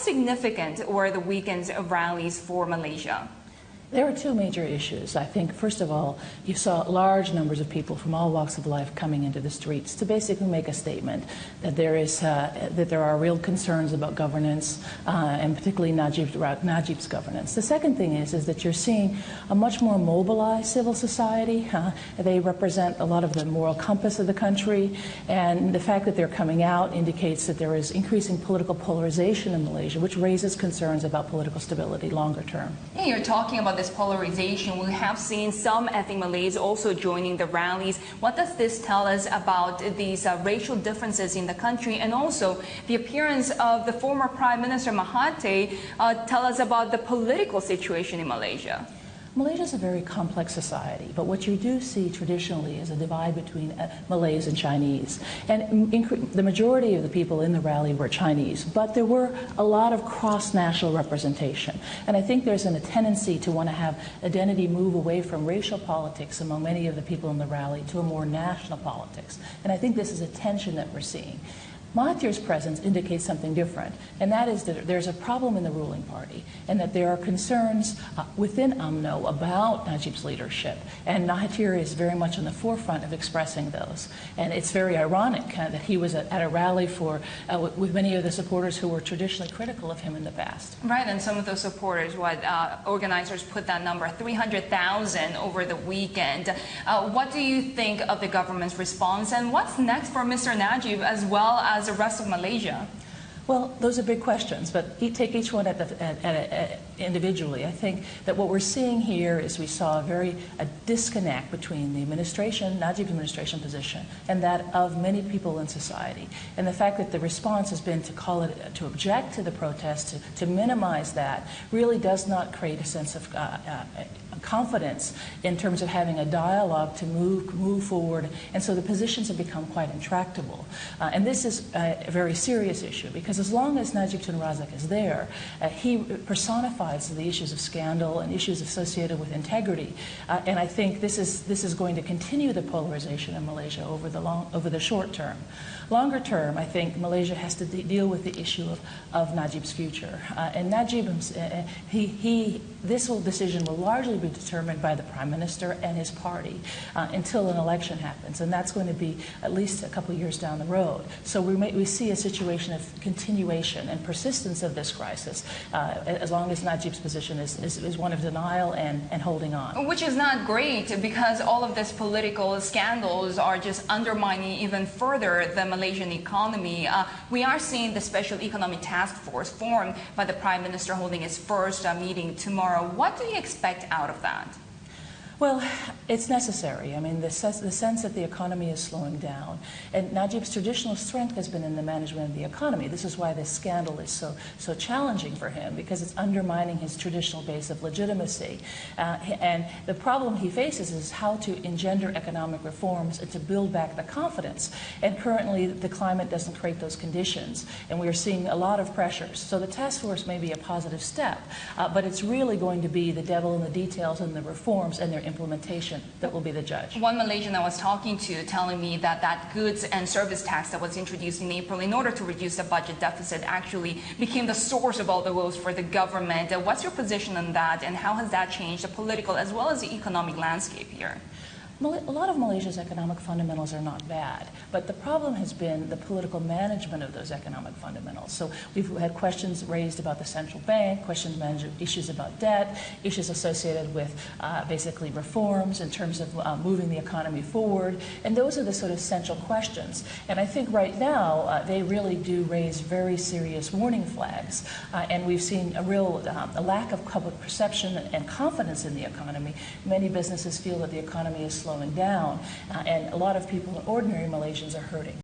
significant were the weekend's rallies for Malaysia? There are two major issues. I think, first of all, you saw large numbers of people from all walks of life coming into the streets to basically make a statement that there are real concerns about governance, and particularly Najib's governance. The second thing is that you're seeing a much more mobilized civil society. They represent a lot of the moral compass of the country, and the fact that they're coming out indicates that there is increasing political polarization in Malaysia, which raises concerns about political stability longer term. Yeah, you're talking about this polarization. We have seen some ethnic Malays also joining the rallies. What does this tell us about these racial differences in the country, and also the appearance of the former Prime Minister Mahathir tell us about the political situation in Malaysia? Malaysia is a very complex society, but what you do see traditionally is a divide between Malays and Chinese. And the majority of the people in the rally were Chinese, but there were a lot of cross-national representation. And I think there's a tendency to want to have identity move away from racial politics among many of the people in the rally to a more national politics. And I think this is a tension that we're seeing. Mahathir's presence indicates something different, and that is that there's a problem in the ruling party, and that there are concerns within UMNO about Najib's leadership, and Mahathir is very much on the forefront of expressing those. And it's very ironic that he was at a rally with many of the supporters who were traditionally critical of him in the past. Right, and some of those supporters, organizers put that number, 300,000 over the weekend. What do you think of the government's response, and what's next for Mr. Najib as well as the rest of Malaysia? Well, those are big questions, but take each one individually. I think that what we're seeing here is we saw a disconnect between the administration, Najib's administration position, and that of many people in society. And the fact that the response has been to object to the protest, to minimize that, really does not create a sense of confidence in terms of having a dialogue to move forward. And so the positions have become quite intractable. And this is a very serious issue, because as long as Najib Tun Razak is there, he personifies the issues of scandal and issues associated with integrity. And I think this is going to continue the polarization in Malaysia over the short term. Longer term, I think Malaysia has to deal with the issue of Najib's future. And Najib, this decision will largely be determined by the Prime Minister and his party until an election happens. And that's going to be at least a couple of years down the road. So we see a situation of continuation and persistence of this crisis as long as Najib's position is one of denial and holding on. Which is not great, because all of these political scandals are just undermining even further the Malaysian economy. We are seeing the Special Economic Task Force formed by the Prime Minister holding his first meeting tomorrow. What do you expect out of that? Well, it's necessary. I mean, the sense that the economy is slowing down. And Najib's traditional strength has been in the management of the economy. This is why this scandal is so challenging for him, because it's undermining his traditional base of legitimacy. And the problem he faces is how to engender economic reforms and to build back the confidence. And currently, the climate doesn't create those conditions. And we are seeing a lot of pressures. So the task force may be a positive step, but it's really going to be the devil in the details and the reforms and their implementation that will be the judge. One Malaysian I was talking to telling me that goods and service tax that was introduced in April in order to reduce the budget deficit actually became the source of all the woes for the government. What's your position on that, and how has that changed the political as well as the economic landscape here? A lot of Malaysia's economic fundamentals are not bad, but the problem has been the political management of those economic fundamentals. So we've had questions raised about the central bank, issues about debt, issues associated with basically reforms in terms of moving the economy forward, and those are the sort of central questions. And I think right now they really do raise very serious warning flags, and we've seen a lack of public perception and confidence in the economy. Many businesses feel that the economy is slowing down, and a lot of people, ordinary Malaysians, are hurting.